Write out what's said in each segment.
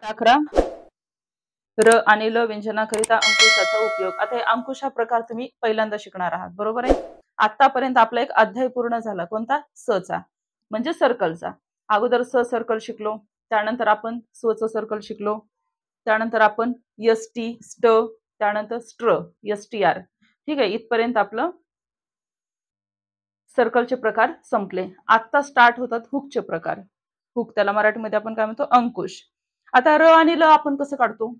11 र आणि ल व्यंजनाकरिता अंकुशाचा उपयोग. आता हे अंकुश हा प्रकार तुम्ही पहिल्यांदा शिकणार आहात, बरोबर आहे. आतापर्यंत आपला एक अध्याय पूर्ण झाला, कोणता? स चा, म्हणजे सर्कलचा. अगोदर स सर्कल शिकलो, त्यानंतर आपण स्वचं सर्कल शिकलो, त्यानंतर आपण st स्ट, त्यानंतर स्ट्र str. ठीक आहे, इथपर्यंत आपलं सर्कलचे प्रकार संपले. आता स्टार्ट होतात हुकचे प्रकार. हुक त्याला मराठीमध्ये आपण काय म्हणतो? अंकुश. आता र आणि ल आपण कसं काढतो?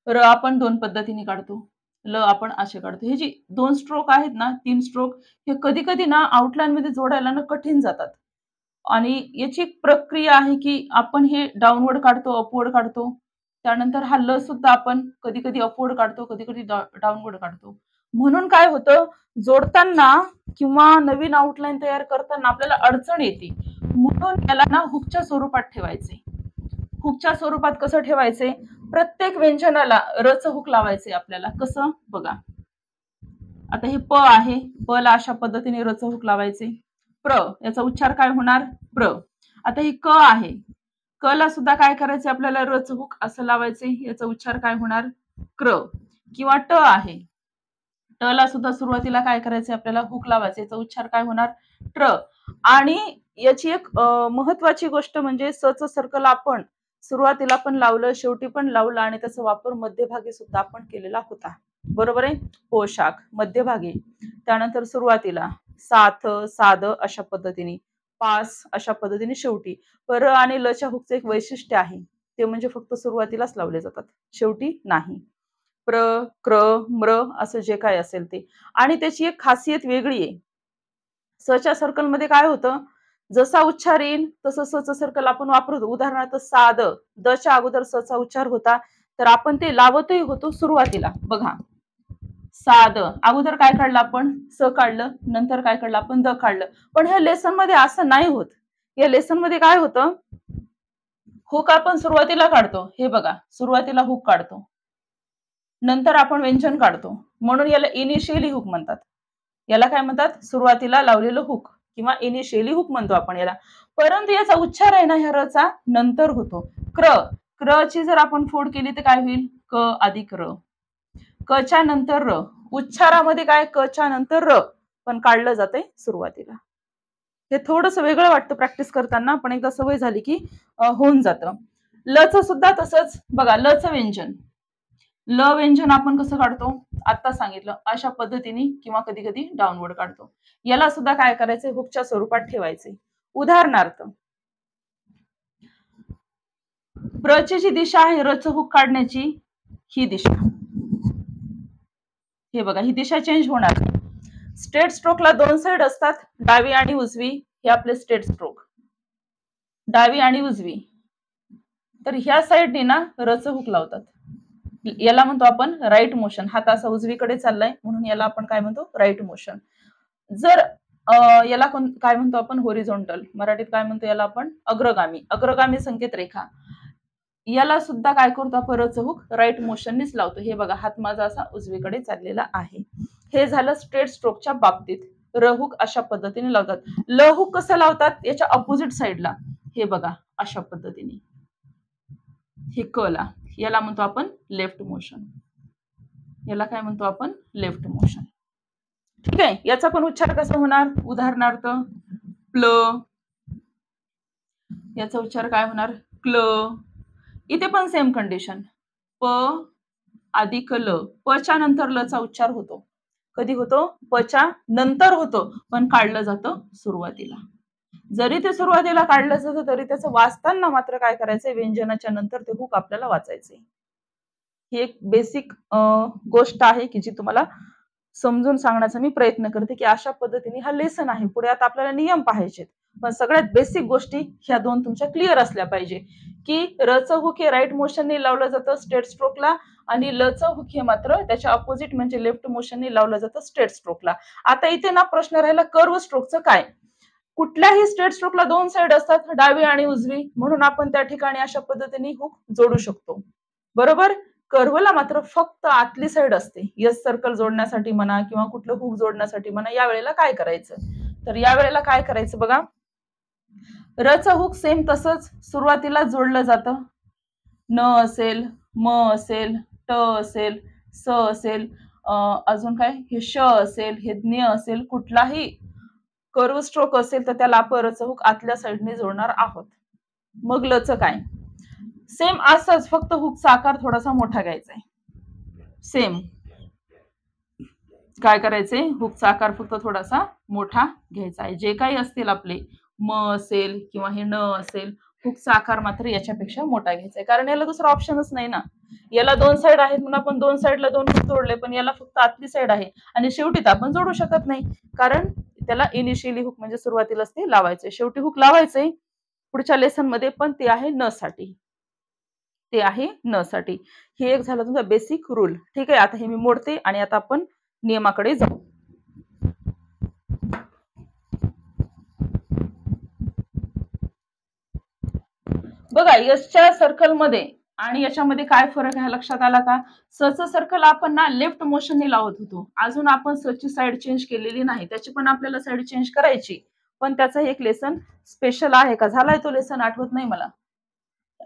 र आपण दोन पद्धतीने काढतो, ल आपण असे काढतो. हे जी दोन स्ट्रोक आहेत ना, 3 स्ट्रोक, हे कधी कधी ना आउटलाईन मध्ये जोडायला ना कठीण जातात. आणि याची एक प्रक्रिया आहे की आपण हे डाऊनवर्ड काढतो, अपवर्ड काढतो. त्यानंतर हा ल सुद्धा आपण कधी कधी अपवर्ड काढतो, कधी कधी डाऊनवर्ड काढतो. म्हणून काय होतं, जोडताना किंवा नवीन आउटलाईन तयार करताना आपल्याला अडचण येते. म्हणून याला ना हुकच्या स्वरूपात ठेवायचे. हुकच्या स्वरूपात कसं ठेवायचे? प्रत्येक व्यंजनाला रचं हुक लावायचे आपल्याला. कसं बघा, आता हे प आहे, प ला अशा पद्धतीने रचं हुक लावायचे. प्र, याचा उच्चार काय होणार? प्र. आता ही क आहे, क ला सुद्धा काय करायचे आपल्याला? रचं हुक असं लावायचे. याचा उच्चार काय होणार? क्र. किंवा ट आहे, ट ला सुद्धा सुरुवातीला काय करायचे आपल्याला? हुक लावायचे. याचा उच्चार काय होणार? ट्र. आणि याची एक महत्वाची गोष्ट म्हणजे स चं सर्कल आपण सुरुवातीला पण लावलं, शेवटी पण लावलं, आणि त्याचा वापर मध्यभागी सुद्धा आपण केलेला होता, बरोबर आहे. पोशाख मध्यभागी, त्यानंतर सुरुवातीला साथ, साध अशा पद्धतीने, पास अशा पद्धतीने शेवटी. पर आणि लच्या हुकचं एक वैशिष्ट्य आहे, ते म्हणजे फक्त सुरुवातीलाच लावले जातात, शेवटी नाही. प्र, क्र, म्र असं जे काय असेल ते. आणि त्याची एक खासियत वेगळी आहे. स च्या सर्कल मध्ये काय होतं, जसा उच्चार येईल तसं स चं सर्कल आपण वापरतो. उदाहरणार्थ साध, द च्या अगोदर स चा उच्चार होता, तर आपण ते लावतही होतो सुरुवातीला. बघा, साध अगोदर काय काढलं आपण? स काढलं, नंतर काय काढलं आपण? द काढलं. पण ह्या लेसन मध्ये असं नाही होत. या लेसन मध्ये काय होतं, हुक आपण सुरुवातीला काढतो. हे बघा, सुरुवातीला हुक काढतो, नंतर आपण व्यंजन काढतो. म्हणून याला इनिशियली हुक म्हणतात. याला काय म्हणतात? सुरुवातीला लावलेलं हुक किंवा इनिशियली हुक म्हणतो आपण याला. परंतु याचा उच्चार आहे ना ह्या रचा नंतर होतो. क्र, क्र ची जर आपण फोड केली तर काय होईल? क अधिक र. क च्या नंतर र. उच्चारामध्ये काय? क च्या नंतर र, पण काढलं जाते सुरुवातीला. हे थोडंसं वेगळं वाटतं प्रॅक्टिस करताना, पण एकदा सवय झाली की होऊन जातं. ल चं सुद्धा तसंच. बघा, ल चं व्यंजन, ल व्यंजन आपण कसं काढतो? आता सांगितलं, अशा पद्धतीने किंवा कधी कधी डाऊनवर्ड काढतो. याला सुद्धा काय करायचे? हुकच्या स्वरूपात ठेवायचे. उदाहरणार्थ, प्रची जी दिशा आहे रचं हुक काढण्याची, ही दिशा, हे बघा, ही दिशा चेंज होणार. स्ट्रेट स्ट्रोकला दोन साइड असतात, डावी आणि उजवी. हे आपले स्ट्रेट स्ट्रोक, डावी आणि उजवी. तर ह्या साइडने ना रचं हुक लावतात. याला म्हणतो आपण राईट मोशन. हात असा उजवीकडे चाललाय म्हणून याला आपण काय म्हणतो? Right motion. जर याला काय म्हणतो आपण? होरिझोंटल. मराठीत काय म्हणतो याला आपण? अग्रगामी. अग्रगामी संकेत रेखा. याला सुद्धा काय करतो आपण? रचं हुक राईट मोशननेच लावतो. हे बघा, हात माझा असा उजवीकडे चाललेला आहे. हे झालं स्ट्रेट स्ट्रोकच्या बाबतीत. र हुक अशा पद्धतीने लावतात. ल हुक कसं लावतात? याच्या अपोजिट साइडला. हे बघा, अशा पद्धतीने. हे क ला, याला म्हणतो आपण लेफ्ट मोशन. याला काय म्हणतो आपण? Left motion. ठीक आहे. याचा पण उच्चार कसा होणार? उदाहरणार्थ, प्ल. याचा उच्चार काय होणार? क्ल. इथे पण सेम कंडिशन, प अधिक ल. प च्या नंतर ल चा उच्चार होतो. कधी होतो? प च्या नंतर होतो, पण काढलं जातं सुरुवातीला. जरी ते सुरुवातीला काढलं जातं तरी त्याचं वाचताना मात्र काय करायचंय? व्यंजनाच्या नंतर ते हुक आपल्याला वाचायचे. ही एक बेसिक गोष्ट आहे की जी तुम्हाला समजून सांगण्याचा मी प्रयत्न करते की अशा पद्धतीने हा लेसन आहे. पुढे आता आपल्याला नियम पाहायचे, पण सगळ्यात बेसिक गोष्टी ह्या दोन तुमच्या क्लिअर असल्या पाहिजे की रचं हुक हे राईट मोशनने लावलं जातं स्ट्रेट स्ट्रोकला, आणि लचं हुक हे मात्र त्याच्या अपोजिट म्हणजे लेफ्ट मोशनने लावलं जातं स्ट्रेट स्ट्रोकला. आता इथे ना प्रश्न राहिला कर्व स्ट्रोकचं काय? कुठल्याही स्ट्रेट स्ट्रोकला दोन साइड असतात, डावी आणि उजवी, म्हणून आपण त्या ठिकाणी अशा पद्धतीने हुक जोडू शकतो, बरोबर. कर्वला मात्र फक्त आतली साइड असते. यस सर्कल जोडण्यासाठी म्हणा किंवा कुठलं हुक जोडण्यासाठी म्हणा, या वेळेला काय करायचं? तर या वेळेला काय करायचं बघा, रचं हुक सेम तसंच सुरुवातीला जोडलं जातं. न असेल, म असेल, ट असेल, स असेल, अजून काय, हे श असेल, हे ज्ञ असेल, कुठलाही कर्व स्ट्रोक असेल तर त्याला आपण रचं हुक आतल्या साईडने जोडणार आहोत. मग लचं काय, सेम असंच, फक्त हुकचा आकार थोडासा मोठा घ्यायचा आहे. सेम काय करायचंय, हुकचा आकार फक्त थोडासा मोठा घ्यायचा आहे. जे काही असतील आपले म असेल किंवा हे न असेल, हुकचा आकार मात्र याच्यापेक्षा मोठा घ्यायचा आहे. कारण याला दुसरा ऑप्शनच नाही ना. याला दोन साईड आहेत म्हणून आपण दोन साईडला दोन हुक जोडले, पण याला फक्त आतली साईड आहे आणि शेवटी तर आपण जोडू शकत नाही, कारण त्याला इनिशियली हुक म्हणजे सुरुवातीलाच ते लावायचंय. शेवटी हुक लावायचंय पुढच्या लेसन मध्ये, पण ते आहे न साठी. ते आहे न साठी. हे एक झालं तुमचा बेसिक रूल. ठीक आहे, आता हे मी मोडते आणि आता आपण नियमाकडे जाऊ. बघा, यशच्या सर्कलमध्ये आणि याच्यामध्ये काय फरक आहे लक्षात आला का? सचं सर्कल आपण ना लेफ्ट मोशनने लावत होतो. अजून आपण सची साईड चेंज केलेली नाही, त्याची पण आपल्याला साईड चेंज करायची, पण त्याचा एक लेसन स्पेशल आहे का? झालाय तो लेसन, आठवत नाही मला.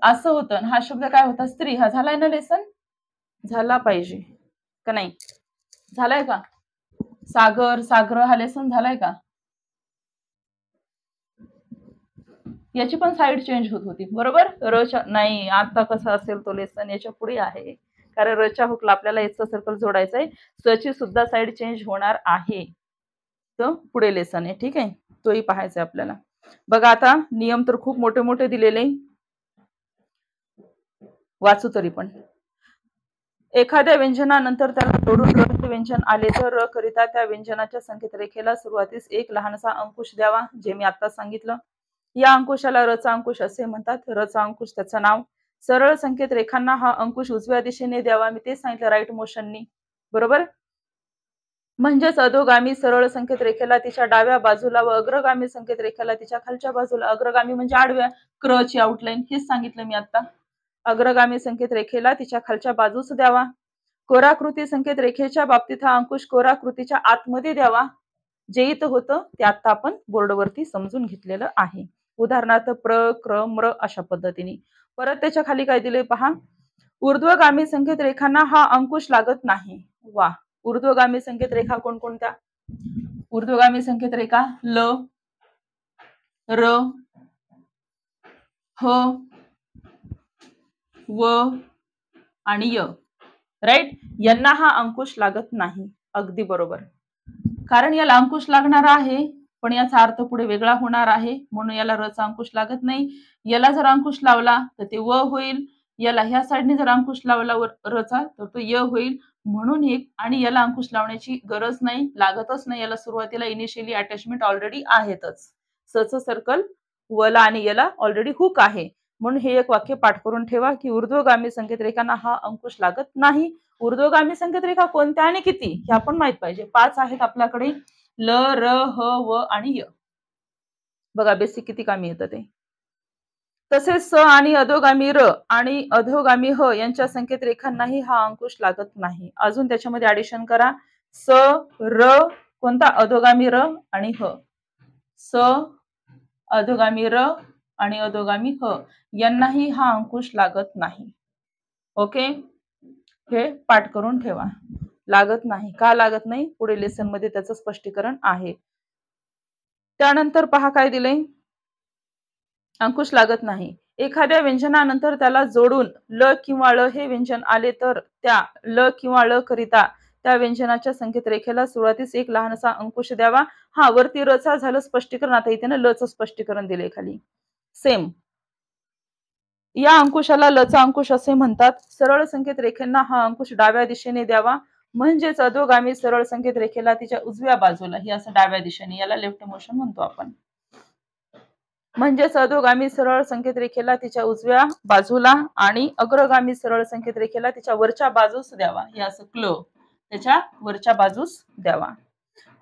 असं होतं, हा शब्द काय होता? स्त्री. हा झालाय ना लेसन? झाला पाहिजे का नाही? झालाय का? सागर, सागर हा लेसन झालाय का? याची पण साईड चेंज होत होती, बरोबर? रच्या नाही, आता कसं असेल तो लेसन याच्या पुढे आहे, कारण रच्या हुकला आपल्याला याचं सर्कल जोडायचंय. स्वची सुद्धा साईड चेंज होणार आहे, तर पुढे लेसन आहे. ठीक आहे, तोही पाहायचा आपल्याला. बघा, आता नियम तर खूप मोठे मोठे दिलेले, वाचू तरी पण. एखाद्या व्यंजनानंतर त्याला जोडून र व्यंजन आले तर र करिता त्या व्यंजनाच्या संकेत रेखेला सुरुवातीस एक लहानसा अंकुश द्यावा, जे मी आता सांगितलं. या अंकुशाला रचा अंकुश असे म्हणतात. रचा अंकुश त्याचं नाव. सरळ संकेत रेखांना हा अंकुश उजव्या दिशेने द्यावा, मी ते सांगितलं, राईट मोशननी, बरोबर? म्हणजेच अधोगामी सरळ संकेत रेखेला तिच्या डाव्या बाजूला व अग्रगामी संकेत रेखेला तिच्या खालच्या बाजूला. अग्रगामी म्हणजे आडव्या, क्रची आउटलाईन, हेच सांगितलं मी आता. अग्रगामी संकेत रेखेला तिच्या खालच्या बाजूस द्यावा. कोराकृती संकेत रेखेच्या बाबतीत हा अंकुश कोराकृतीच्या आतमध्ये द्यावा. जे इथं होतं ते आता आपण बोर्डवरती समजून घेतलेलं आहे. उदाहरणार्थ प्र, क्र, म्र अशा पद्धतीने. परत त्याच्या खाली काय दिले पहा, ऊर्ध्वगामी संकेत रेखांना हा अंकुश लागत नाही. वा, ऊर्ध्वगामी संकेत रेखा कोणकोणत्या? ऊर्ध्वगामी संकेत रेखा ल, र, ह, व आणि य, राईट? यांना हा अंकुश लागत नाही. अगदी बरोबर, कारण याला अंकुश लागणार आहे, पण याचा अर्थ पुढे वेगळा होणार आहे, म्हणून याला रचा अंकुश लागत नाही. याला जर अंकुश लावला तर ते व होईल, याला ह्या साईडने जर अंकुश लावला रचा तर तो य होईल, म्हणून हे. आणि याला अंकुश लावण्याची गरज नाही, लागतच नाही, याला सुरुवातीला इनिशियली अटॅचमेंट ऑलरेडी आहेतच. सचं सर्कल वला आणि याला ऑलरेडी हुक आहे, म्हणून हे एक वाक्य पाठ करून ठेवा की ऊर्ध्वगामी संकेत रेखांना हा अंकुश लागत नाही. ऊर्ध्वगामी संकेत रेखा कोणत्या आणि किती हे आपण माहित पाहिजे. 5 आहेत आपल्याकडे, ल, र, ह, व आणि य. बघा बेसिक किती कामी येतं ते. तसेच स आणि अधोगामी र आणि अधोगामी ह यांच्या संकेत रेखांनाही हा अंकुश लागत नाही. अजून त्याच्यामध्ये ऍडिशन करा, स, र, कोणता? अधोगामी र आणि ह. स, अधोगामी र आणि अधोगामी ह यांनाही हा अंकुश लागत नाही. ओके, हे पाठ करून ठेवा. लागत नाही, का लागत नाही? पुढे लेसन मध्ये त्याचं स्पष्टीकरण आहे. त्यानंतर पहा काय दिले, अंकुश लागत नाही. एखाद्या व्यंजनानंतर त्याला जोडून ल किंवा ळ हे व्यंजन आले तर त्या ल किंवा ळ करिता त्या व्यंजनाच्या संकेत रेखेला सुरुवातीस एक लहानसा अंकुश द्यावा. हा, वरती रचा झालं स्पष्टीकरण, आता इथे ना लचं स्पष्टीकरण दिले खाली. सेम, या अंकुशाला लचा अंकुश असे म्हणतात. सरळ संकेत रेखेंना हा अंकुश डाव्या दिशेने द्यावा, म्हणजेच अधोगामी सरळ संकेत रेखेला तिच्या उजव्या बाजूला, ही असं डाव्या दिशेने, याला लेफ्ट मोशन म्हणतो आपण. म्हणजेच अधोगामी सरळ संकेत रेखेला तिच्या उजव्या बाजूला आणि अग्रगामी सरळ संकेत रेखेला तिच्या वरच्या बाजूस द्यावा, हे असं क्ल त्याच्या वरच्या बाजूस द्यावा.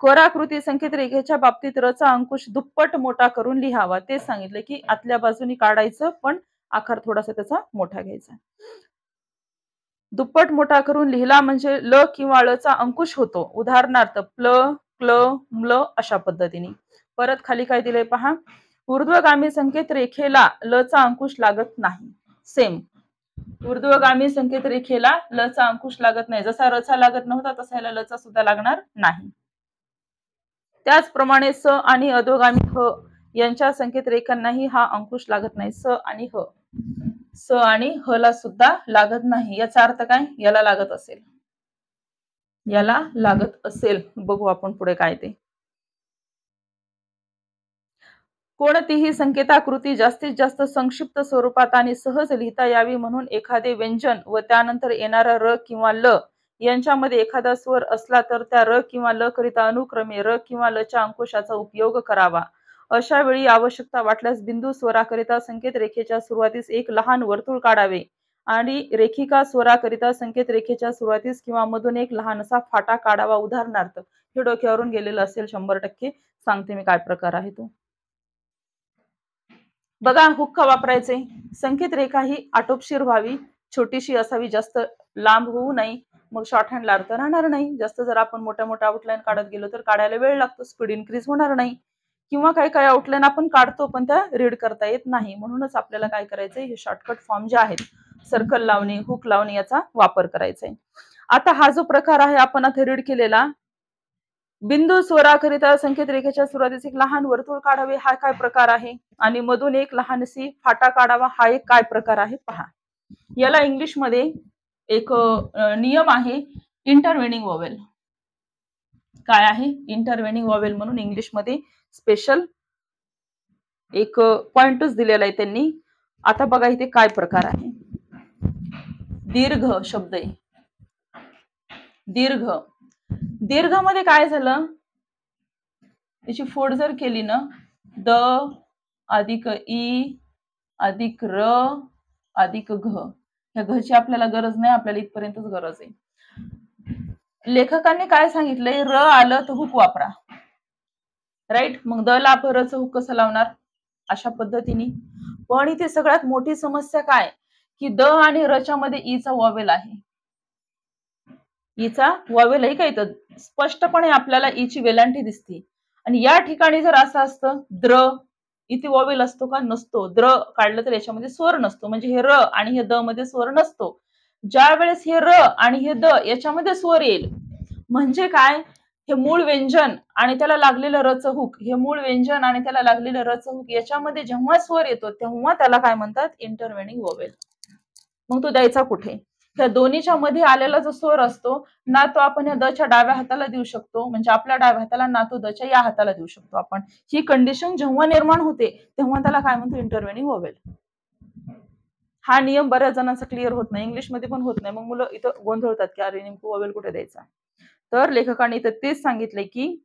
कोराकृती संकेत रेखेच्या बाबतीत रचा अंकुश दुप्पट मोठा करून लिहावा. ते सांगितलं की आतल्या बाजूनी काढायचं, पण आकार थोडासा त्याचा मोठा घ्यायचा. दुप्पट मोठा करून लिहिला म्हणजे ल किंवा ळचा अंकुश होतो. उदाहरणार्थ प्ल, क्ल, म्ल अशा पद्धतीने. परत खाली काय दिलंय पहा, ऊर्ध्वगामी संकेत रेखेला ल चा अंकुश लागत नाही. सेम ऊर्ध्वगामी संकेत रेखेला ल चा अंकुश लागत नाही. जसा र चा लागत नव्हता तसा याला ल चा सुद्धा लागणार नाही. त्याचप्रमाणे स आणि अधोगामी ह यांच्या संकेत रेखांनाही हा अंकुश लागत नाही. स आणि ह, स आणि ह ला सुद्धा लागत नाही. याचा अर्थ काय? याला लागत असेल, याला लागत असेल. बघू आपण पुढे काय ते. कोणतीही संकेताकृती जास्तीत जास्त संक्षिप्त स्वरूपात आणि सहज लिहिता यावी म्हणून एखादे व्यंजन व त्यानंतर येणारा र किंवा ल यांच्यामध्ये एखादा स्वर असला तर त्या र किंवा ल करिता अनुक्रमे र किंवा ल च्या अंकुशाचा उपयोग करावा. अशा वेळी आवश्यकता वाटल्यास बिंदू स्वराकरिता संकेत रेखेच्या सुरुवातीस एक लहान वर्तुळ काढावे आणि रेखिका स्वराकरिता संकेत रेखेच्या सुरुवातीस किंवा मधून एक लहानसा फाटा काढावा. उदाहरणार्थ हे डोक्यावरून गेलेलं असेल 100%. सांगते मी काय प्रकार आहे तो. बघा, हुक्का वापरायचे. संकेत रेखा ही आटोपशीर व्हावी, छोटीशी असावी, जास्त लांब होऊ नये. मग शॉर्ट हँडला अर्थ राहणार नाही. जास्त जर आपण मोठ्या मोठ्या आउटलाईन काढत गेलो तर काढायला वेळ लागतो, स्पीड इन्क्रीज होणार नाही. किंवा काही काही आउटलाईन आपण काढतो पण त्या रीड करता येत नाही. म्हणूनच आपल्याला काय करायचंय, हे शॉर्टकट फॉर्म जे आहेत, सर्कल लावणे, हुक लावणे, याचा वापर करायचा आहे. आता हा जो प्रकार आहे आपण आता रीड केलेला, बिंदू स्वराकरिता संकेत रेखेच्या सुरुवातीस एक लहान वर्तुळ काढावे, हा काय प्रकार आहे. आणि मधून एक लहानशी फाटा काढावा, हा एक काय प्रकार आहे पहा. याला इंग्लिश मध्ये एक नियम आहे, इंटरवेनिंग वॉवेल. काय आहे? इंटरवेनिंग वॉवेल म्हणून इंग्लिश मध्ये स्पेशल एक पॉइंटच दिलेला आहे त्यांनी. आता बघा इथे काय प्रकार आहे. दीर्घ शब्द आहे. दीर्घ, दीर्घ मध्ये काय झालं, याची फोड जर केली ना, द अधिक ई अधिक र अधिक घ, ह्या घची आपल्याला गरज नाही, आपल्याला इथपर्यंतच गरज आहे. लेखकांनी काय सांगितलंय, र आलं तर हुक वापरा, राईट. मग द ला आपण रचं हुक कसं लावणार, अशा पद्धतीने. पण इथे सगळ्यात मोठी समस्या काय, की द आणि रच्या मध्ये ईचा वॉवेल आहे. ईचा वॉवेल आहे का इथं स्पष्टपणे आपल्याला ईची वेलांटी दिसते. आणि या ठिकाणी जर असं असतं द्र, इथे वॉवेल असतो का? नसतो. द्र काढलं तर याच्यामध्ये स्वर नसतो, म्हणजे हे र आणि हे द मध्ये स्वर नसतो. ज्या वेळेस हे र आणि हे द याच्यामध्ये स्वर येईल, म्हणजे काय, हे मूळ व्यंजन आणि त्याला लागलेलं रचं हुक, हे मूळ व्यंजन आणि त्याला लागलेलं रचं हुक याच्यामध्ये जेव्हा स्वर येतो तेव्हा त्याला काय म्हणतात, इंटरवेनिंग वॉवेल. मग तो द्यायचा कुठे? त्या दोन्हीच्या मध्ये आलेला जो स्वर असतो ना, तो आपण या द च्या डाव्या हाताला देऊ शकतो, म्हणजे आपल्या डाव्या हाताला, ना तो द च्या या हाताला देऊ शकतो आपण. ही कंडिशन जेव्हा निर्माण होते तेव्हा त्याला काय म्हणतो, इंटरवेनिंग वॉवेल. हा नियम बऱ्याच जणांचा क्लिअर होत नाही, इंग्लिश मध्ये पण होत नाही. मग मुलं इथं गोंधळतात की अरे नेमकं वॉवेल कुठे द्यायचा. तर लेखकाने इथं तेच सांगितलंय की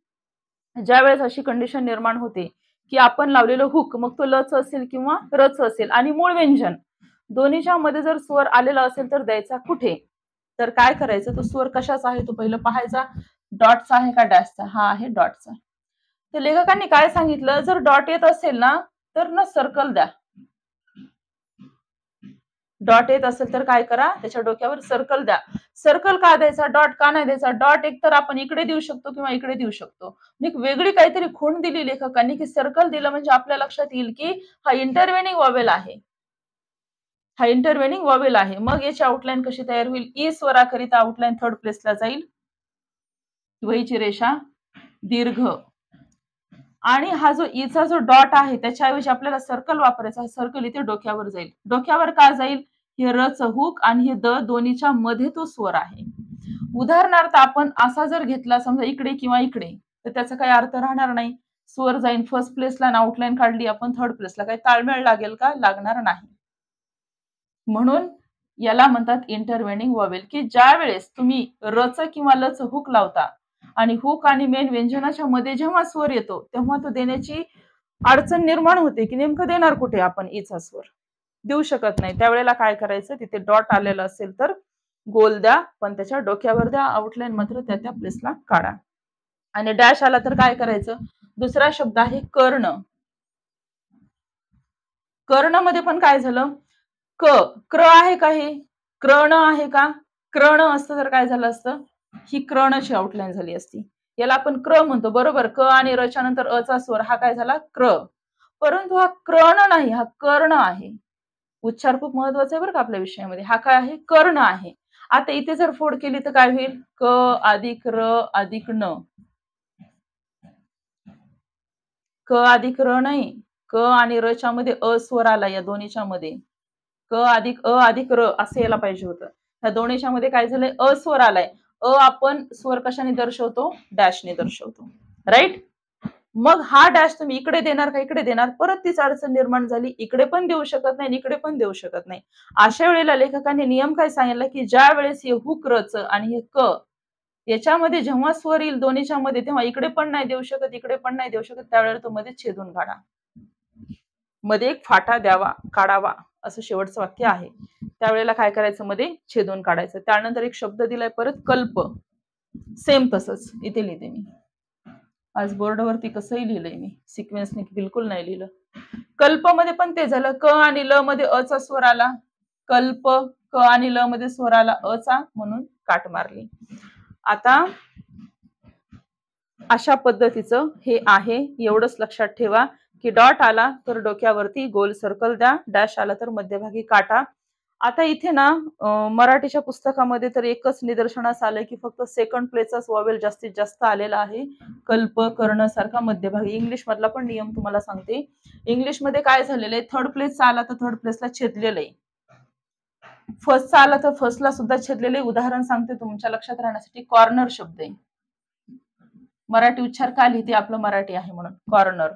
ज्या वेळेस अशी कंडिशन निर्माण होते की आपण लावलेलं हुक, मग तो लच असेल किंवा रच असेल, आणि मूळ व्यंजन दोन्हीच्या मध्ये जर स्वर आलेला असेल तर द्यायचा कुठे. तर काय करायचं, तो स्वर कशाचा आहे तो पहिलं पाहायचा, डॉटचा आहे का डॅशचा. हा आहे डॉटचा. तर लेखकांनी काय सांगितलं, जर डॉट येत असेल ना तर ना सर्कल द्या. डॉट येत असेल तर काय करा, त्याच्या डोक्यावर सर्कल द्या. सर्कल का द्यायचा, डॉट का नाही द्यायचा. डॉट एक तर आपण इकडे देऊ शकतो किंवा इकडे देऊ शकतो. एक वेगळी काहीतरी खूण दिली लेखकांनी की सर्कल दिलं म्हणजे आपल्या लक्षात येईल की हा इंटरवेनिंग वॉवेल आहे, हा इंटरवेनिंग वॉवेल आहे. मग याची आउटलाईन कशी तयार होईल, ई स्वराकरिता आउटलाईन थर्ड प्लेसला जाईल, वहीची रेषा दीर्घ, आणि हा जो ईचा जो डॉट आहे त्याच्याऐवजी आपल्याला सर्कल वापरायचा. सर्कल इथे डोक्यावर जाईल. डोक्यावर का जाईल, हे रच हुक आणि हे द दोन्हीच्या मध्ये तो स्वर आहे. उदाहरणार्थ आपण असा जर घेतला समजा इकडे किंवा इकडे, तर त्याचा काही अर्थ राहणार नाही. स्वर जाईल फर्स्ट प्लेसला आणि आउटलाईन काढली आपण थर्ड प्लेसला, काही ताळमेळ लागेल का, लागणार नाही. म्हणून याला म्हणतात इंटरवेनिंग वॉवेल, की ज्या वेळेस तुम्ही रच किंवा लच हुक लावता आणि हुक आणि मेन व्यंजनाच्या मध्ये जेव्हा स्वर येतो तेव्हा तो देण्याची अडचण निर्माण होते की नेमकं देणार कुठे आपण ईचा स्वर, देऊ शकत नाही. त्यावेळेला काय करायचं, तिथे डॉट आलेला असेल तर गोल द्या, पण त्याच्या डोक्यावर द्या, आउटलाईन मात्र त्या त्या प्लेसला काढा. आणि डॅश आला तर काय करायचं, दुसरा शब्द आहे कर्ण. कर्ण मध्ये पण काय झालं, क्र आहे का, हे क्रण आहे का, क्रण असतं तर काय झालं असतं, ही क्रणाची आउटलाईन झाली असती. याला आपण क्र म्हणतो बरोबर, क आणि रच्या नंतर अचा स्वर हा काय झाला, क्र. परंतु हा कर्ण नाही, हा कर्ण आहे. उच्चार खूप महत्वाचा आहे बरं का आपल्या विषयामध्ये. हा काय आहे? कर्ण आहे. आता इथे जर फोड केली तर काय होईल? क अधिक र अधिक न. क अधिक र नाही, क आणि र च्या मध्ये अ स्वर आला या दोन्हीच्या मध्ये. क अधिक अ अधिक र असं यायला पाहिजे होतं. या दोन्हीच्या मध्ये काय झालंय? अ स्वर आलाय. अ आपण स्वर कशाने दर्शवतो? डॅशने दर्शवतो. राईट? मग हा डॅश तुम्ही इकडे देणार का इकडे देणार? परत तीच अडचण निर्माण झाली. इकडे पण देऊ शकत नाही, इकडे पण देऊ शकत नाही. अशा वेळेला लेखकाने नियम काय सांगितला की ज्या वेळेस हे हुक रच आणि हे क याच्यामध्ये जेव्हा स्वर येईल दोन्हीच्या मध्ये तेव्हा इकडे पण नाही देऊ शकत, इकडे पण नाही देऊ शकत, त्यावेळेला तो मध्ये छेदून काढा. मध्ये एक फाटा द्यावा, काढावा असं शेवटचं वाक्य आहे. त्यावेळेला काय करायचं? मध्ये छेदून काढायचं. त्यानंतर एक शब्द दिलाय परत कल्प. सेम तसंच इथे लिहिते मी. आज बोर्डवरती कसंही लिहिलंय मी, सिक्वेन्सने बिलकुल नाही लिहिलं. कल्प मध्ये पण ते झालं. क आणि ल मध्ये अ चा स्वर आला. कल्प क आणि ल मध्ये स्वर आला अ चा, म्हणून काट मारली. आता अशा पद्धतीचं हे आहे. एवढंच लक्षात ठेवा की डॉट आला तर डोक्यावरती गोल सर्कल द्या, डॅश आला तर मध्यभागी काटा. आता इथे ना मराठीच्या पुस्तकामध्ये तर एकच निदर्शनास आलंय की फक्त सेकंड प्लेसचाच वॉवेल जास्तीत जास्त आलेला आहे. कल्प कर्ण सारखा मध्यभागी. इंग्लिश मधला पण नियम तुम्हाला सांगते. इंग्लिश मध्ये काय झालेलं आहे? थर्ड प्लेसचा आला तर थर्ड प्लेसला छेदलेलं आहे. फर्स्टचा आला तर फर्स्टला सुद्धा छेदलेले. उदाहरण सांगते तुमच्या लक्षात राहण्यासाठी. कॉर्नर शब्द आहे. मराठी उच्चार का लिहिते? आपलं मराठी आहे म्हणून. कॉर्नर.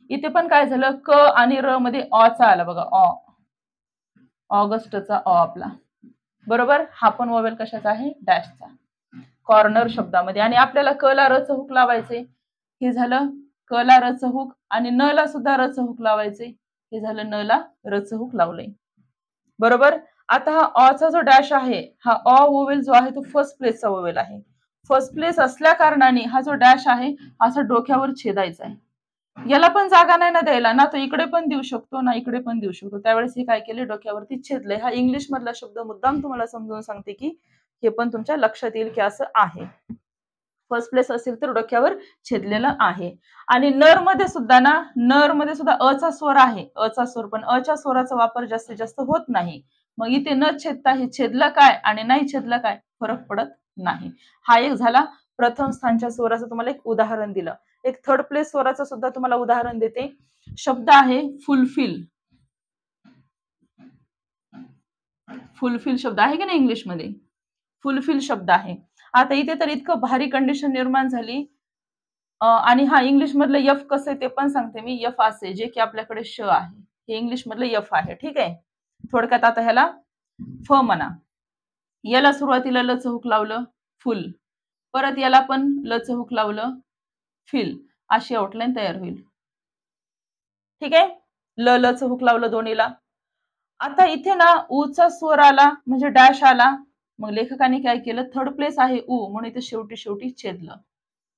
इथे पण काय झालं? क आणि र मध्ये अ चा आला बघा. ऑ. ऑगस्टचा अ आपला. बरोबर? हा पण वॉवेल कशाचा आहे? डॅशचा. कॉर्नर शब्दामध्ये. आणि आपल्याला क ला र च हुक लावायचे. हे झालं क ला र च हुक, आणि न ला सुद्धा र च हुक लावायचे. हे झालं न ला र च हुक लावलंय. बरोबर? आता हा अ चा जो डॅश आहे, हा अ वोवेल जो आहे तो फर्स्ट प्लेसचा वोवेल आहे. फर्स्ट प्लेस असल्या कारणाने हा जो डॅश आहे असा डोक्यावर छेदायचा आहे. याला पण जागा नाही ना द्यायला, ना तो इकडे पण देऊ शकतो ना इकडे पण देऊ शकतो. त्यावेळेस हे काय केले? डोक्यावरती छेदले. हा इंग्लिश मधला शब्द मुद्दाम तुम्हाला समजावून सांगते की हे पण तुमच्या लक्षात येईल की असं आहे. फर्स्ट प्लेस असेल तर डोक्यावर छेदलेलं आहे. आणि नर मध्ये सुद्धा ना, नर मध्ये सुद्धा अ चा स्वर आहे. अ चा स्वर, पण अ च्या स्वराचा वापर जास्तीत जास्त होत नाही. मग इथे न छेदता हे छेदलं काय आणि नाही छेदलं काय? फरक पडत नाही. हा एक झाला प्रथम स्थानच्या स्वराचं तुम्हाला एक उदाहरण दिलं. एक थर्ड प्लेस स्वराचं सुद्धा तुम्हाला उदाहरण देते. शब्द आहे फुलफिल. फुलफिल शब्द आहे की नाही इंग्लिश मध्ये? फुलफिल शब्द आहे. आता इथे तर इतकं भारी कंडिशन निर्माण झाली. आणि हा इंग्लिश मधलं यफ कसं आहे ते पण सांगते मी. यफ असे जे की आपल्याकडे श आहे, हे इंग्लिश मधलं यफ आहे. ठीक आहे? थोडक्यात आता ह्याला फ म्हणा. याला सुरुवातीला ल च हुक लावलं, फुल. परत याला पण ल च हुक लावलं, फिल. अशी आउटलाईन तयार होईल. ठीक आहे? ल ल च हुक लावलं दोन्हीला. आता इथे ना उ चा स्वर आला म्हणजे डॅश आला. मग लेखकाने काय केलं? थर्ड प्लेस आहे उ, म्हणून इथे शेवटी शेवटी छेदलं.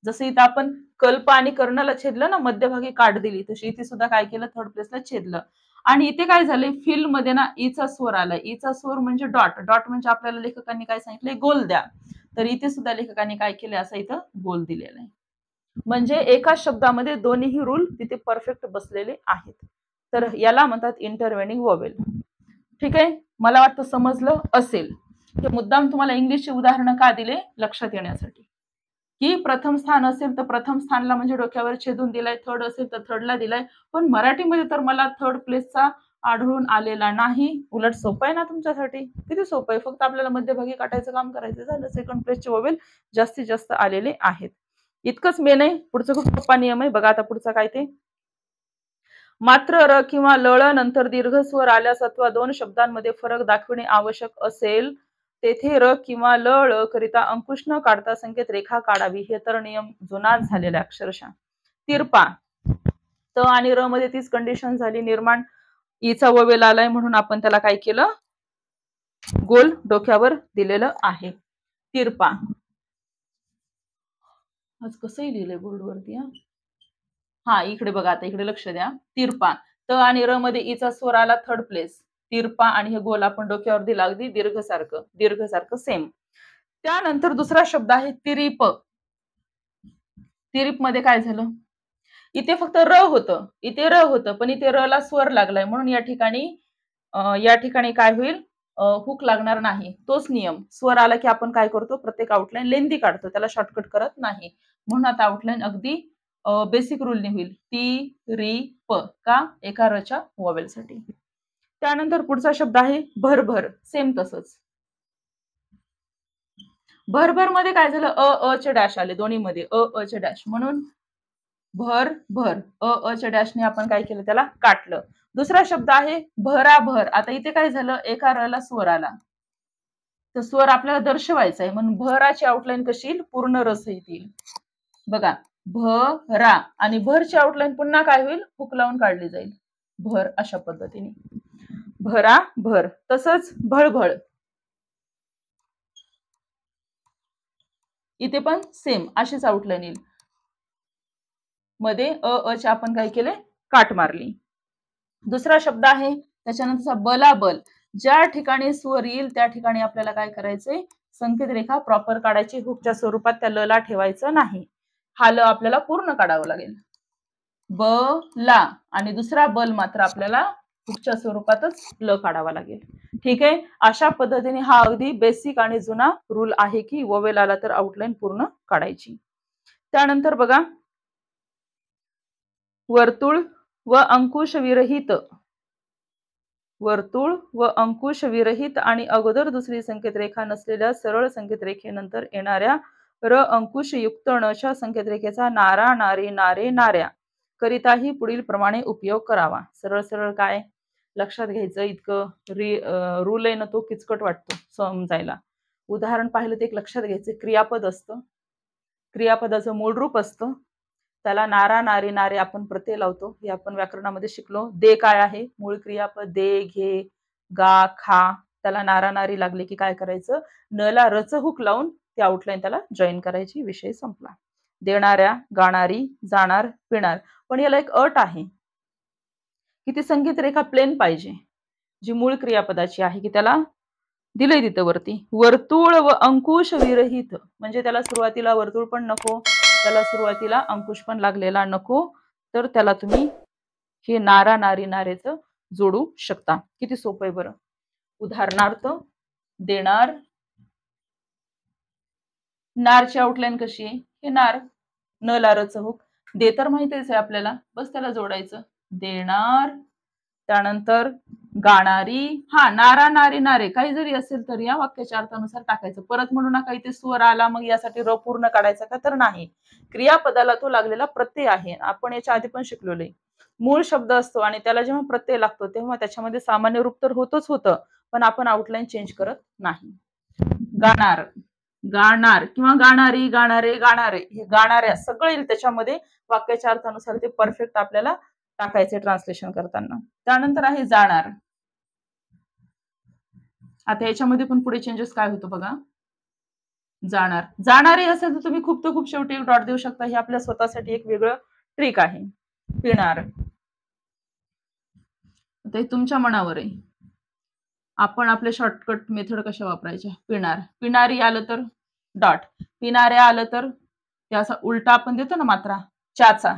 जसं इथं आपण कल्प आणि कर्णला छेदलं ना, मध्यभागी काट दिली, तशी इथे सुद्धा काय केलं? थर्ड प्लेसला छेदलं. आणि इथे काय झालंय? फिल मध्ये ना ईचा स्वर आलाय. ईचा स्वर म्हणजे डॉट. डॉट म्हणजे आपल्याला लेखकांनी काय सांगितलंय? गोल द्या. तर इथे सुद्धा लेखकांनी काय केलं? असं इथं गोल दिलेलं आहे. म्हणजे एका शब्दामध्ये दोन्हीही रूल तिथे परफेक्ट बसलेले आहेत. तर याला म्हणतात इंटरवेनिंग वॉवेल. ठीक आहे? मला वाटतं समजलं असेल. हे मुद्दाम तुम्हाला इंग्लिशचे उदाहरण का दिले? लक्षात येण्यासाठी. की प्रथम स्थान असेल तर प्रथम स्थानला म्हणजे डोक्यावर छेदून दिलाय, थर्ड असेल तर थर्डला दिलाय. पण मराठीमध्ये तर मला थर्ड प्लेसचा आढळून आलेला नाही. उलट सोपं आहे ना तुमच्यासाठी? किती सोपं आहे. फक्त आपल्याला मध्यभागी काटायचं काम करायचं, झालं. सेकंड प्लेसचे वॉवेल जास्तीत जास्त आलेले आहेत. इतकंच मेन आहे. पुढचं खूप सोपा नियम आहे. बघा आता पुढचा काय ते. मात्र र किंवा लळ नंतर दीर्घ स्वर आल्यास अथवा दोन शब्दांमध्ये फरक दाखविणे आवश्यक असेल तेथे र किंवा ल करिता अंकुश न काढता संकेत रेखा काढावी. हे तर नियम जुनाच झालेला अक्षरशः. तिरपा. त आणि र मध्ये तीच कंडिशन झाली निर्माण. ईचा ववेल आलाय म्हणून आपण त्याला काय केलं? गोल डोक्यावर दिलेलं आहे. तिरपा. आज कसंही लिहिलंय बोर्डवरती. हा इकडे बघा, आता इकडे लक्ष द्या. तिरपा. त आणि र मध्ये ईचा स्वर आला थर्ड प्लेस. तिरपा आणि हे गोल आपण डोक्यावर दिला अगदी दीर्घसारखं सेम. त्यानंतर दुसरा शब्द आहे तिरीप. तिरीप मध्ये काय झालं? इथे फक्त र होतं, इथे र होतं, पण इथे र ला स्वर लागलाय म्हणून या ठिकाणी काय होईल, हुक लागणार नाही. तोच नियम, स्वर आला की आपण काय करतो, प्रत्येक आउटलाईन लेंदी काढतो, त्याला शॉर्टकट करत नाही. म्हणून आता आउटलाईन अगदी बेसिक रूलने होईल. ती, री, प. का? एका रच्या वॉवेलसाठी. त्यानंतर पुढचा शब्द आहे भरभर. सेम तसंच. भरभर मध्ये काय झालं, अ चे डॅश आले दोन्हीमध्ये, अ चे डॅश, म्हणून भर भर, अ च्या डॅशने आपण काय केलं, त्याला काटलं. दुसरा शब्द आहे भराभर. आता इथे काय झालं, एका र ला स्वर आला, तर स्वर आपल्याला दर्शवायचा आहे, म्हणून भराची आउटलाईन कशी येईल, पूर्ण रसहित येईल. बघा, भरा आणि भरची आउटलाईन पुन्हा काय होईल, हुक लावून काढली जाईल, भर, अशा पद्धतीने. भरा भर. तसंच भळभळ, इथे पण सेम अशीच आउटलाईन येईल, मध्ये च्या आपण काय केले, काट मारली. दुसरा शब्द आहे त्याच्यानंतरचा बलाबल. ज्या ठिकाणी स्वर येईल त्या ठिकाणी आपल्याला काय करायचंय, संकेत रेखा प्रॉपर काढायची, हुकच्या स्वरूपात त्या ल ला ठेवायचं नाही. हा ल आपल्याला पूर्ण काढावं लागेल, ब ला, आणि दुसरा बल मात्र आपल्याला हुकच्या स्वरूपातच ल काढावा लागेल. ठीक आहे. अशा पद्धतीने हा अगदी बेसिक आणि जुना रूल आहे की वोवेल आला तर आउटलाईन पूर्ण काढायची. त्यानंतर बघा, वर्तुळ व अंकुश विरहित, वर्तुळ व अंकुश विरहित आणि अगोदर दुसरी संकेत रेखा नसलेल्या सरळ संकेत रेखेनंतर येणाऱ्या र अंकुश युक्त णच्या संकेत रेखेचा नारा, नारे, नारे, नाऱ्या करिताही पुढील प्रमाणे उपयोग करावा. सरळ सरळ काय लक्षात घ्यायचं, इतकं रूल आहे ना, तो किचकट वाटतो समजायला. उदाहरण पाहिलं तर एक लक्षात घ्यायचं, क्रियापद असतं, क्रियापदाचं मूळ रूप असतं, त्याला नारा, नारे, नारे आपण प्रत्यय लावतो, हे आपण व्याकरणामध्ये शिकलो. दे काय आहे, मूळ क्रियापद, दे, घे, गा, खा, त्याला नारा नारी लागले की काय करायचं, न ला रच हुक लावून ती आउटलाईन त्याला जॉईन करायची, विषय संपला. देणाऱ्या, गाणारी, जाणार, पिणार. पण याला एक अट आहे की ती संकेत रेखा प्लेन पाहिजे, जी मूळ क्रियापदाची आहे, की त्याला दिलंय तिथं वरती, वर्तुळ व अंकुश विरहित, म्हणजे त्याला सुरुवातीला वर्तुळ पण नको, त्याला सुरुवातीला अंकुश पण लागलेला नको, तर त्याला तुम्ही हे नारा, नारी, नारेचं जोडू शकता. किती सोपं आहे बरं. उदाहरणार्थ, देणार, नारची आउटलाईन कशी आहे, हे नार, न लारचं हुक, दे तर माहितीच आहे आपल्याला, बस त्याला जोडायचं, देणार. त्यानंतर गाणारी, हा, नारा, नारी, नारे काही जरी असेल तर या वाक्याच्या अर्थानुसार टाकायचं. परत म्हणू नका इथे स्वर आला मग यासाठी र पूर्ण काढायचा का, तर नाही, क्रियापदाला तो लागलेला प्रत्यय आहे. आपण याच्या आधी पण शिकलेलो आहे, मूळ शब्द असतो आणि त्याला जेव्हा प्रत्यय लागतो तेव्हा त्याच्यामध्ये सामान्य रूप तर होतच होतं, पण आपण आउटलाईन चेंज करत नाही. गाणार, गाणार किंवा गाणारी, गाणारे, गाणारे, हे गाणाऱ्या सगळं येईल त्याच्यामध्ये, वाक्याच्या अर्थानुसार ते परफेक्ट आपल्याला टाकायचे ट्रान्सलेशन करताना. त्यानंतर आहे जाणार. आता याच्यामध्ये पण पुढे चेंजेस काय होतं बघा, जाणार, जाणारे असेल तर तुम्ही खूप शेवटी एक डॉट देऊ शकता, हे आपल्या स्वतःसाठी एक वेगळं ट्रिक आहे. पिणार, आता हे तुमच्या मनावर आहे, आपण आपले शॉर्टकट मेथड कशा वापरायच्या. पिणार, पिणारी आलं तर डॉट, पिणाऱ्या आलं तर त्याचा उलटा आपण देतो ना मात्रा, चाचा,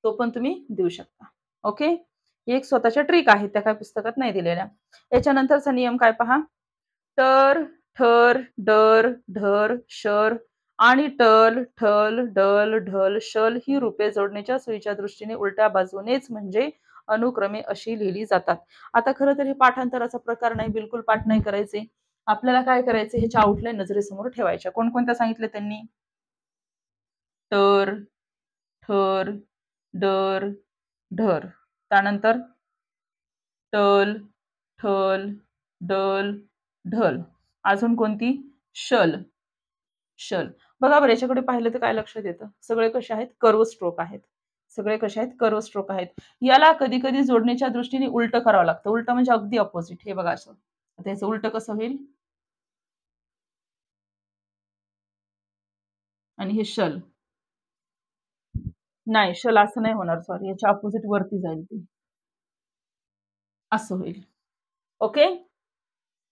तो पण तुम्ही देऊ शकता. ओके, ही एक स्वतःच्या ट्रिक आहेत, त्या काय पुस्तकात नाही दिलेल्या. याच्यानंतरचा नियम काय पहा, तर, ठर, डर, ढर, शर आणि टल, ठल, डल, ढल, शल ही रूपे जोडण्याच्या सोयीच्या दृष्टीने उलट्या बाजूनेच म्हणजे अनुक्रमे अशी लिहिली जातात. आता खरं तर हे पाठांतराचा प्रकार नाही, बिलकुल पाठ नाही करायचे, आपल्याला काय करायचे, ह्याच्या आउटलाईन नजरेसमोर ठेवायच्या. कोणकोणत्या सांगितले त्यांनी, तर, ठर, डर, ढर, त्यानंतर टल, ठल, डल, ढल, अजून कोणती, शल, शल. बघा बरं, याच्याकडे पाहिलं तर काय लक्षात येतं, सगळे कसे आहेत, कर्व स्ट्रोक आहेत, सगळे कसे आहेत, कर्व स्ट्रोक आहेत. याला कधी कधी जोडण्याच्या दृष्टीने उलट करावं लागतं, उलट म्हणजे अगदी ऑपोजिट. हे बघा असं, आता याचं उलट कसं होईल, आणि हे शल, नाही शल असं नाही होणार, सॉरी, याच्या ऑपोजिट वरती जाईल ते, असं होईल. ओके,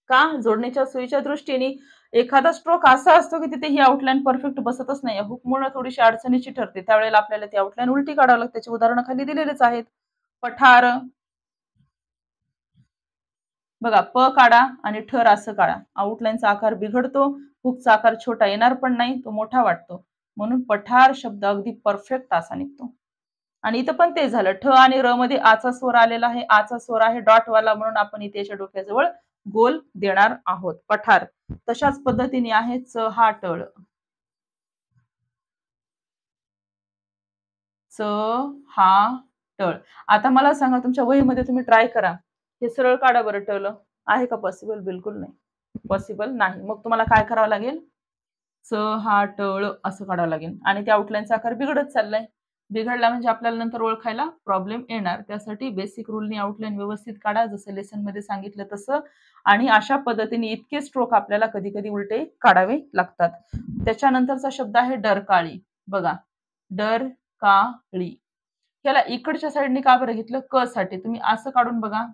का, जोडण्याच्या सोयीच्या दृष्टीने एखादा स्ट्रोक असा असतो की तिथे ही आउटलाईन परफेक्ट बसतच नाही, हुकमुळे थोडीशी अडचणीची ठरते, त्यावेळेला आपल्याला ती आउटलाईन उलटी काढावं लागते. त्याची उदाहरणं खाली दिलेलेच आहेत. पठार, बघा प काढा आणि ठर असं काढा, आउटलाईनचा आकार बिघडतो, हुकचा आकार छोटा येणार पण नाही, तो मोठा वाटतो, म्हणून पठार शब्द अगदी परफेक्ट असा निघतो. आणि इथं पण ते झालं, ठ आणि र मध्ये आचा स्वर आलेला आहे, आचा स्वर आहे डॉटवाला, म्हणून आपण इथे याच्या डोक्याजवळ गोल देणार आहोत, पठार. तशाच पद्धतीने आहे चहाटळ, चहाटळ. आता मला सांगा, तुमच्या वहीमध्ये तुम्ही ट्राय करा, हे सरळ काढा बरं टळ, आहे का पॉसिबल? बिलकुल नाही, पॉसिबल नाही. मग तुम्हाला काय करावं लागेल? चहाटळ असं काढावं लागेल. आणि त्या आउटलाईनचा आकार बिघडत चाललाय, बिघडला म्हणजे आपल्याला नंतर ओळखायला प्रॉब्लेम येणार. त्यासाठी बेसिक रूलनी आउटलाईन व्यवस्थित काढा, जसं लेसन मध्ये सांगितलं तसं. आणि अशा पद्धतीने इतके स्ट्रोक आपल्याला कधी कधी उलटे काढावे लागतात. त्याच्यानंतरचा शब्द आहे डरकाळी. बघा, डरकाळी, याला इकडच्या साईडने का बरं घेतलं? क साठी. तुम्ही असं काढून बघा,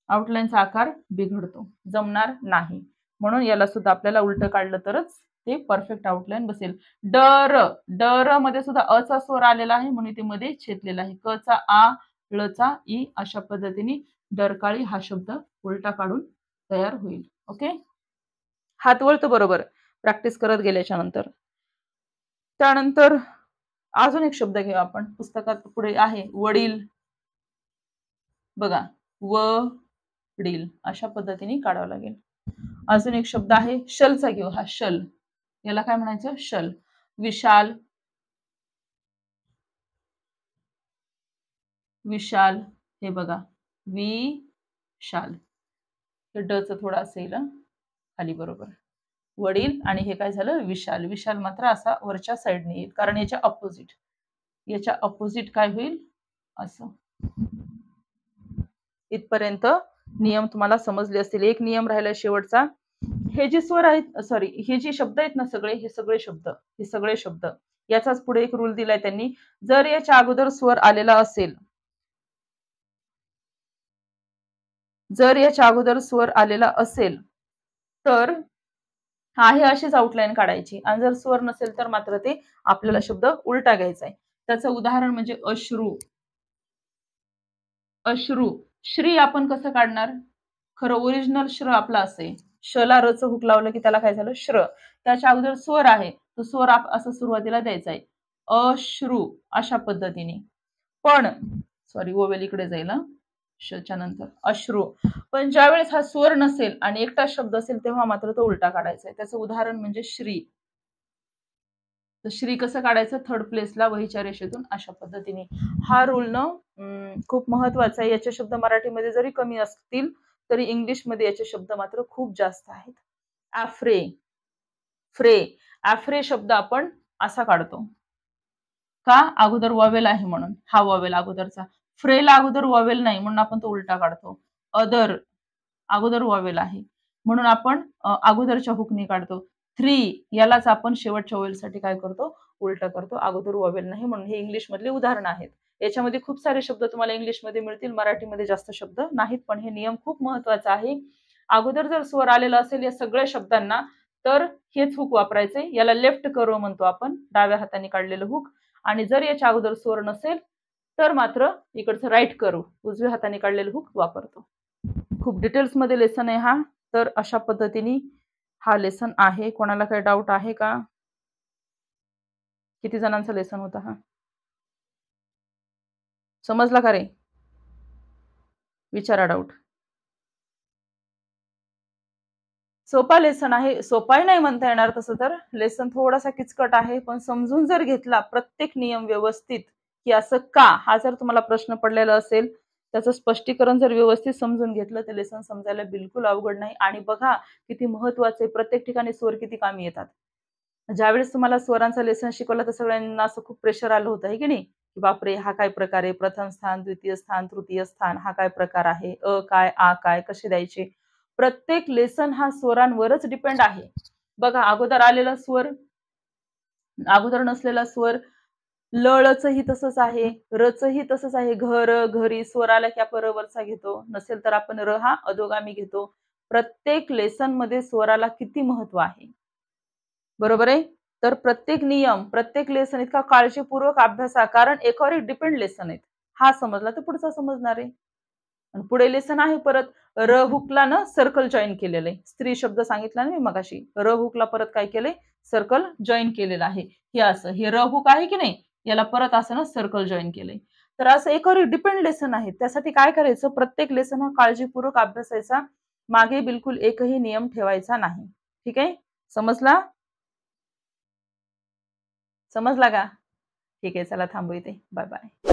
आउटलाईनचा आकार बिघडतो, जमणार नाही, म्हणून याला सुद्धा आपल्याला उलट काढलं तरच ते परफेक्ट आउटलाईन बसेल. डर, डर मध्ये सुद्धा अचा स्वर आलेला आहे, म्हणून ते मध्ये छेदलेला आहे. क चा आ, ळ चा ई, अशा पद्धतीने डरकाळी हा शब्द उलटा काढून तयार होईल. ओके, हात वळतो बरोबर प्रॅक्टिस करत गेल्याच्या नंतर. त्यानंतर अजून एक शब्द घेऊ आपण, पुस्तकात पुढे आहे वडील. बघा, वडील अशा पद्धतीने काढावं लागेल. अजून एक शब्द आहे शलचा घेऊ, हा शल, याला काय म्हणायचं? शल. विशाल, विशाल, हे बघा विशाल, हे ड च थोडं असेल खाली बरोबर. वडील आणि हे काय झालं? विशाल. विशाल मात्र असा वरच्या साईडने येईल, कारण याच्या अपोजिट काय होईल? असं. इथपर्यंत नियम तुम्हाला समजले असतील. एक नियम राहिला शेवटचा. हे जे स्वर आहेत, सॉरी, हे जे शब्द आहेत ना सगळे, हे सगळे शब्द याचाच पुढे एक रूल दिलाय त्यांनी. जर याच्या अगोदर स्वर आलेला असेल, जर याच्या अगोदर स्वर आलेला असेल तर आहे अशीच आउटलाईन काढायची, आणि जर स्वर नसेल तर मात्र ते आपल्याला शब्द उलटा घ्यायचा आहे. त्याचं उदाहरण म्हणजे अश्रू. अश्रू, श्री आपण कसं काढणार? खरं ओरिजिनल श्र आपला असे, शला रचं हुक लावलं की त्याला काय झालं? श्र. त्याच्या अगोदर स्वर आहे, तो स्वर असं सुरुवातीला द्यायचा आहे, अश्रू, अशा पद्धतीने. पण सॉरी, ओवेल इकडे जाईल, शच्या नंतर अश्रू. पण ज्यावेळेस हा स्वर नसेल आणि एकटा शब्द असेल तेव्हा मात्र तो उलटा काढायचा आहे. त्याचं उदाहरण म्हणजे श्री. तर श्री कसं काढायचं? थर्ड प्लेसला वहीच्या रेषेतून, अशा पद्धतीने. हा रूल न खूप महत्वाचा आहे. याचे शब्द मराठीमध्ये जरी कमी असतील तरी इंग्लिशमध्ये याचे शब्द मात्र खूप जास्त आहेत. आफ्रे, फ्रे, आफ्रे शब्द आपण असा काढतो का? अगोदर वॉवेल आहे म्हणून, हा वॉवेल अगोदरचा. फ्रेला अगोदर वॉवेल नाही म्हणून आपण तो उलटा काढतो. अदर, अगोदर वॉवेल आहे म्हणून आपण अगोदरच्या हुकनी काढतो. थ्री, यालाच आपण शेवटच्या वॉवेलसाठी काय करतो? उलटा करतो, अगोदर वॉवेल नाही म्हणून. हे इंग्लिश मधले उदाहरण आहेत. याच्यामध्ये खूप सारे शब्द तुम्हाला इंग्लिशमध्ये मिळतील, मराठीमध्ये जास्त शब्द नाहीत, पण हे नियम खूप महत्वाचा आहे. अगोदर जर स्वर आलेला असेल या सगळ्या शब्दांना तर हेच हुक वापरायचे. याला लेफ्ट करो म्हणतो आपण, डाव्या हाताने काढलेलं हुक. आणि जर याच्या अगोदर स्वर नसेल तर मात्र इकडचं राईट करो, उजव्या हाताने काढलेलं हुक वापरतो. खूप डिटेल्स मध्ये लेसन आहे हा. तर अशा पद्धतीने हा लेसन आहे. कोणाला काही डाऊट आहे का? किती जणांचा लेसन होता हा? समजला का रे? विचारा डाऊट. सोपा लेसन आहे, सोपाही नाही म्हणता येणार तसं तर. लेसन थोडासा किचकट आहे, पण समजून जर घेतला प्रत्येक नियम व्यवस्थित की असं का, हा जर तुम्हाला प्रश्न पडलेला असेल, त्याचं स्पष्टीकरण जर व्यवस्थित समजून घेतलं तर लेसन समजायला बिलकुल अवघड नाही. आणि बघा किती महत्वाचे, प्रत्येक ठिकाणी स्वर किती कामी येतात. ज्यावेळेस तुम्हाला स्वरांचा लेसन शिकवला तर सगळ्यांना असं खूप प्रेशर आलं होतं, आहे की नाही? की बापरे, हा काय प्रकार आहे? प्रथम स्थान, द्वितीय स्थान, तृतीय स्थान, हा काय प्रकार आहे? अ काय, आ काय, कसे द्यायचे? प्रत्येक लेसन हा स्वरांवरच डिपेंड आहे. बघा, अगोदर आलेला स्वर, अगोदर नसलेला स्वर, लळचही तसंच आहे, रचही तसंच आहे. घर, घरी, स्वर आला की आपण र वरचा घेतो, नसेल तर आपण र हा अधोगामी घेतो. प्रत्येक लेसन मध्ये स्वराला किती महत्व आहे. बरोबर आहे. तर प्रत्येक नियम, प्रत्येक लेसन इतका काळजीपूर्वक अभ्यासा, कारण एकावर एक डिपेंड लेसन आहेत. हा समजला तर पुढचा समजणार आहे. आणि पुढे लेसन आहे परत र हुकला ना सर्कल जॉईन केलेलं आहे. स्त्री शब्द सांगितला ना मी मगाशी. र हुकला परत काय केलंय, सर्कल जॉईन केलेलं आहे. हे असं हे र हुक आहे की नाही, याला परत असं ना सर्कल जॉईन केलंय. तर असं एकावर एक डिपेंड लेसन आहे. त्यासाठी काय करायचं, प्रत्येक लेसन हा काळजीपूर्वक अभ्यासायचा, मागे बिलकुल एकही नियम ठेवायचा नाही. ठीक आहे, समजला? समजला का? ठीक आहे, चला थांबू इथे. Bye bye.